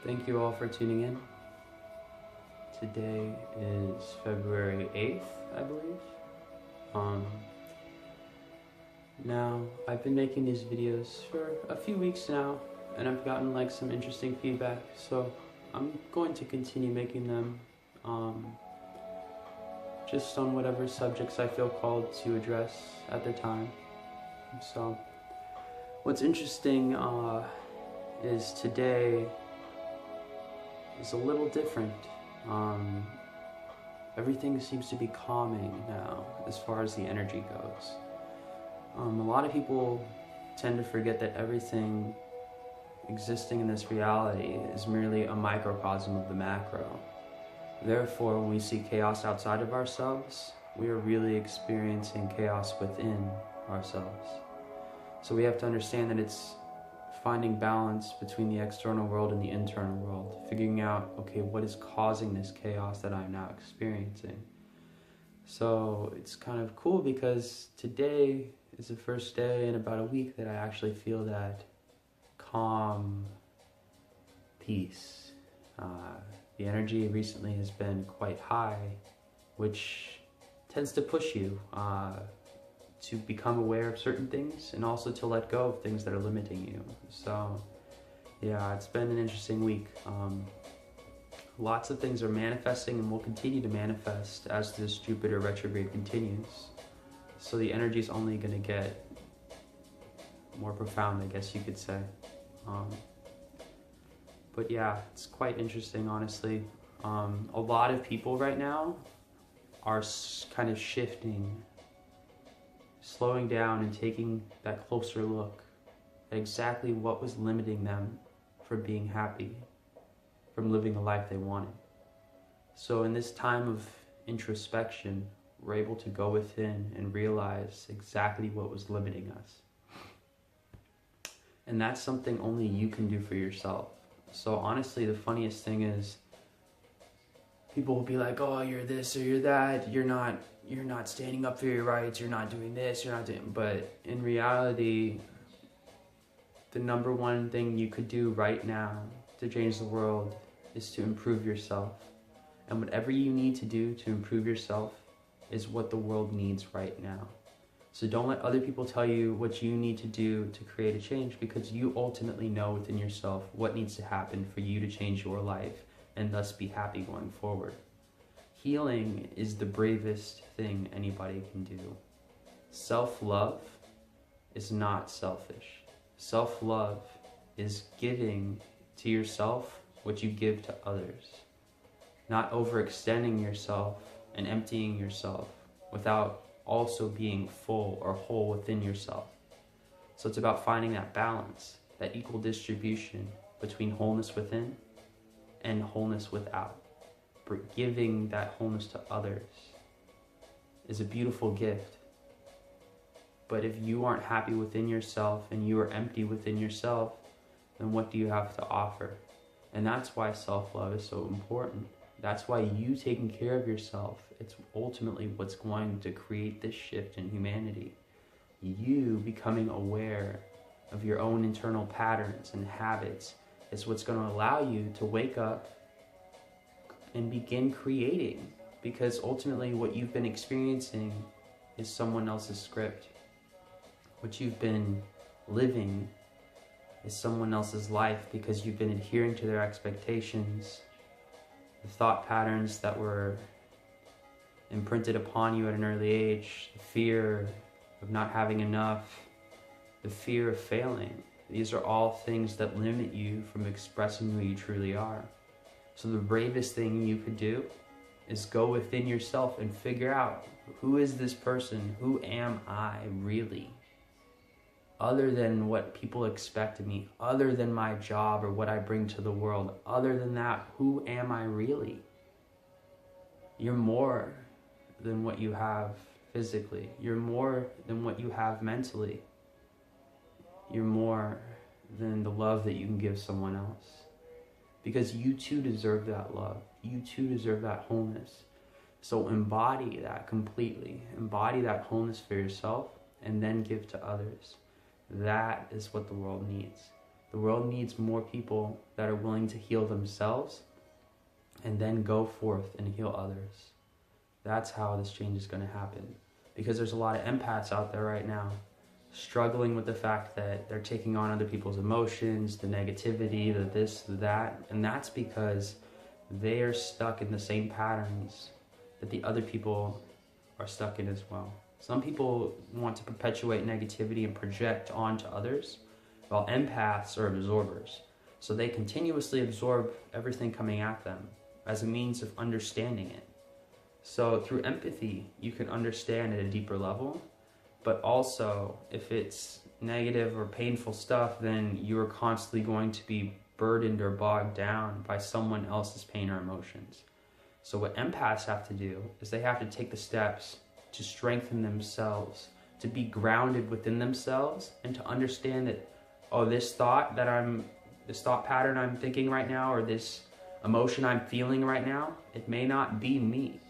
Thank you all for tuning in. Today is February 8th, I believe. Now, I've been making these videos for a few weeks now, and I've gotten some interesting feedback, so I'm going to continue making them just on whatever subjects I feel called to address at the time. So, what's interesting is today is a little different. Everything seems to be calming now as far as the energy goes. A lot of people tend to forget that everything existing in this reality is merely a microcosm of the macro. Therefore, when we see chaos outside of ourselves, we are really experiencing chaos within ourselves. So we have to understand that it's finding balance between the external world and the internal world, figuring out, okay, what is causing this chaos that I'm now experiencing? So it's kind of cool because today is the first day in about a week that I actually feel that calm peace. The energy recently has been quite high, which tends to push you to become aware of certain things and also to let go of things that are limiting you. So yeah, it's been an interesting week. Lots of things are manifesting and will continue to manifest as this Jupiter retrograde continues. So the energy is only going to get more profound, I guess you could say. But yeah, it's quite interesting, honestly. A lot of people right now are kind of shifting, slowing down and taking that closer look at exactly what was limiting them from being happy, from living the life they wanted. So in this time of introspection, we're able to go within and realize exactly what was limiting us. And that's something only you can do for yourself. So honestly, the funniest thing is people will be like, oh, you're this or you're that, you're not standing up for your rights, you're not doing this, you're not doing, but in reality, the number one thing you could do right now to change the world is to improve yourself. And whatever you need to do to improve yourself is what the world needs right now. So don't let other people tell you what you need to do to create a change, because you ultimately know within yourself what needs to happen for you to change your life and thus be happy going forward. Healing is the bravest thing anybody can do. Self-love is not selfish. Self-love is giving to yourself what you give to others. Not overextending yourself and emptying yourself without also being full or whole within yourself. So it's about finding that balance, that equal distribution between wholeness within and wholeness without. Giving that wholeness to others is a beautiful gift. But if you aren't happy within yourself and you are empty within yourself, then what do you have to offer? And that's why self-love is so important. That's why you taking care of yourself, it's ultimately what's going to create this shift in humanity. You becoming aware of your own internal patterns and habits is what's going to allow you to wake up and begin creating, because ultimately what you've been experiencing is someone else's script. What you've been living is someone else's life because you've been adhering to their expectations, the thought patterns that were imprinted upon you at an early age, the fear of not having enough, the fear of failing. These are all things that limit you from expressing who you truly are. So the bravest thing you could do is go within yourself and figure out, who is this person? Who am I really? Other than what people expect of me, other than my job or what I bring to the world, other than that, who am I really? You're more than what you have physically. You're more than what you have mentally. You're more than the love that you can give someone else. Because you too deserve that love. You too deserve that wholeness. So embody that completely. Embody that wholeness for yourself and then give to others. That is what the world needs. The world needs more people that are willing to heal themselves and then go forth and heal others. That's how this change is going to happen. Because there's a lot of empaths out there right now struggling with the fact that they're taking on other people's emotions, the negativity, the this, the that. And that's because they are stuck in the same patterns that the other people are stuck in as well. Some people want to perpetuate negativity and project onto others, while empaths are absorbers. So they continuously absorb everything coming at them as a means of understanding it. So through empathy, you can understand at a deeper level, but also if it's negative or painful stuff, then you are constantly going to be burdened or bogged down by someone else's pain or emotions. So what empaths have to do is they have to take the steps to strengthen themselves, to be grounded within themselves, and to understand that, oh, this thought pattern I'm thinking right now, or this emotion I'm feeling right now, it may not be me.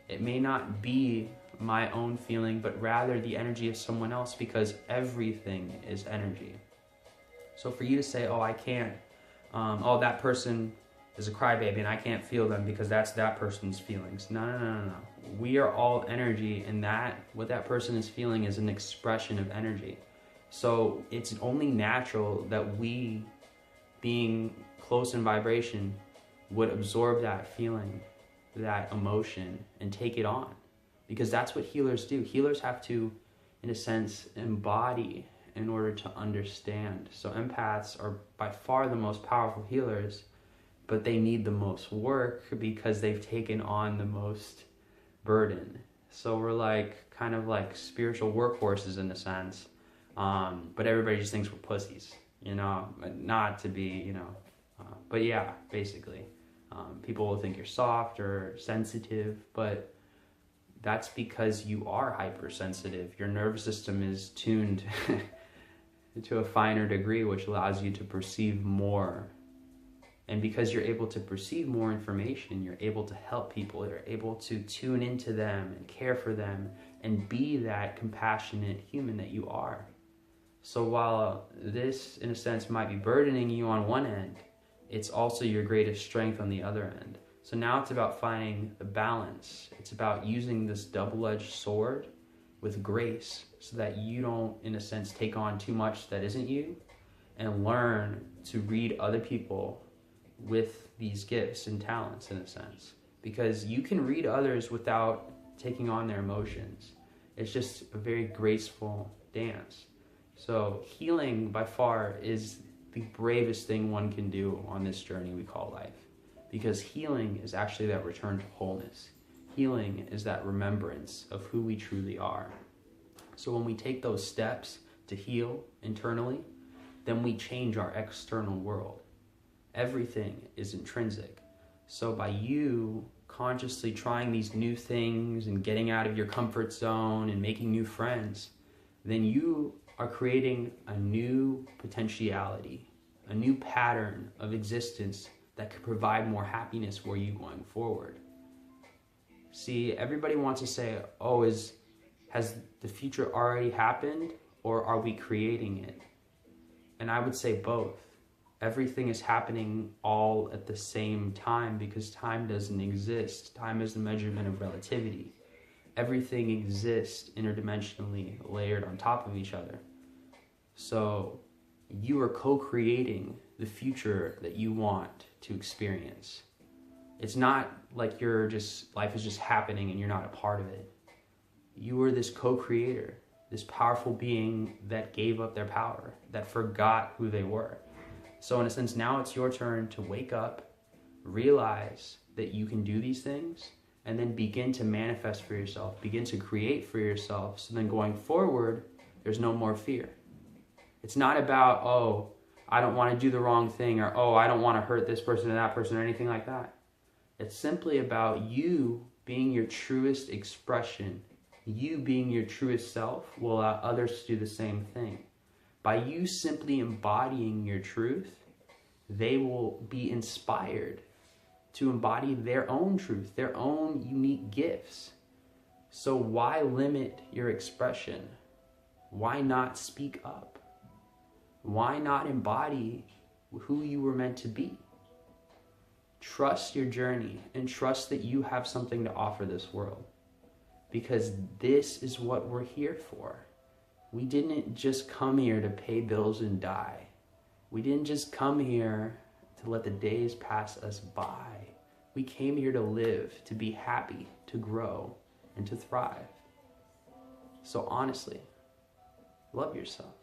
It may not be my own feeling, but rather the energy of someone else, because everything is energy. So for you to say, oh, I can't, oh, that person is a crybaby and I can't feel them because that's that person's feelings. No. We are all energy, and what that person is feeling is an expression of energy. So it's only natural that we, being close in vibration, would absorb that feeling, that emotion, and take it on. Because that's what healers do. Healers have to, in a sense, embody in order to understand. So empaths are by far the most powerful healers, but they need the most work because they've taken on the most burden. So we're kind of like spiritual workhorses in a sense, but everybody just thinks we're pussies, not to be, but yeah, basically. People will think you're soft or sensitive, but that's because you are hypersensitive. Your nervous system is tuned to a finer degree, which allows you to perceive more. And because you're able to perceive more information, you're able to help people. You're able to tune into them and care for them and be that compassionate human that you are. So while this, in a sense, might be burdening you on one end, it's also your greatest strength on the other end. So now it's about finding the balance. It's about using this double-edged sword with grace so that you don't, in a sense, take on too much that isn't you, and learn to read other people with these gifts and talents, in a sense. Because you can read others without taking on their emotions. It's just a very graceful dance. So healing, by far, is the bravest thing one can do on this journey we call life. Because healing is actually that return to wholeness. Healing is that remembrance of who we truly are. So when we take those steps to heal internally, then we change our external world. Everything is intrinsic. So by you consciously trying these new things and getting out of your comfort zone and making new friends, then you are creating a new potentiality, a new pattern of existence that could provide more happiness for you going forward. See, everybody wants to say, oh, has the future already happened, or are we creating it? And I would say both. Everything is happening all at the same time, because time doesn't exist. Time is the measurement of relativity. Everything exists interdimensionally, layered on top of each other. So you are co-creating the future that you want to experience. It's not like life is just happening and you're not a part of it. You are this co-creator, this powerful being that gave up their power, that forgot who they were. So in a sense, now it's your turn to wake up, realize that you can do these things, and then begin to manifest for yourself, begin to create for yourself. So then going forward, there's no more fear. It's not about, oh, I don't want to do the wrong thing, or, oh, I don't want to hurt this person or that person or anything like that. It's simply about you being your truest expression. You being your truest self will allow others to do the same thing. By you simply embodying your truth, they will be inspired to embody their own truth, their own unique gifts. So why limit your expression? Why not speak up? Why not embody who you were meant to be? Trust your journey and trust that you have something to offer this world, because this is what we're here for. We didn't just come here to pay bills and die. We didn't just come here to let the days pass us by. We came here to live, to be happy, to grow, and to thrive. So honestly, love yourself,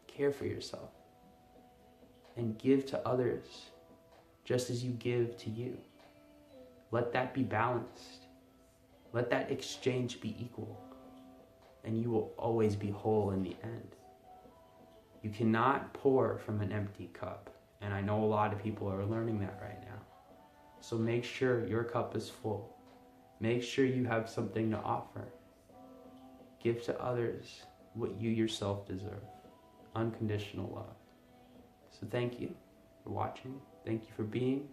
care for yourself, and give to others just as you give to you. Let that be balanced. Let that exchange be equal, and you will always be whole in the end. You cannot pour from an empty cup, and I know a lot of people are learning that right now. So make sure your cup is full. Make sure you have something to offer. Give to others what you yourself deserve. Unconditional love. So thank you for watching. Thank you for being.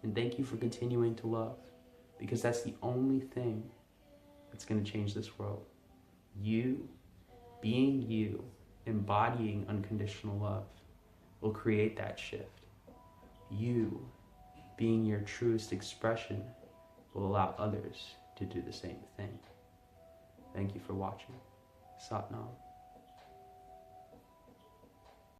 And thank you for continuing to love. Because that's the only thing that's going to change this world. You, being you, embodying unconditional love will create that shift. You, being your truest expression, will allow others to do the same thing. Thank you for watching. Satnam.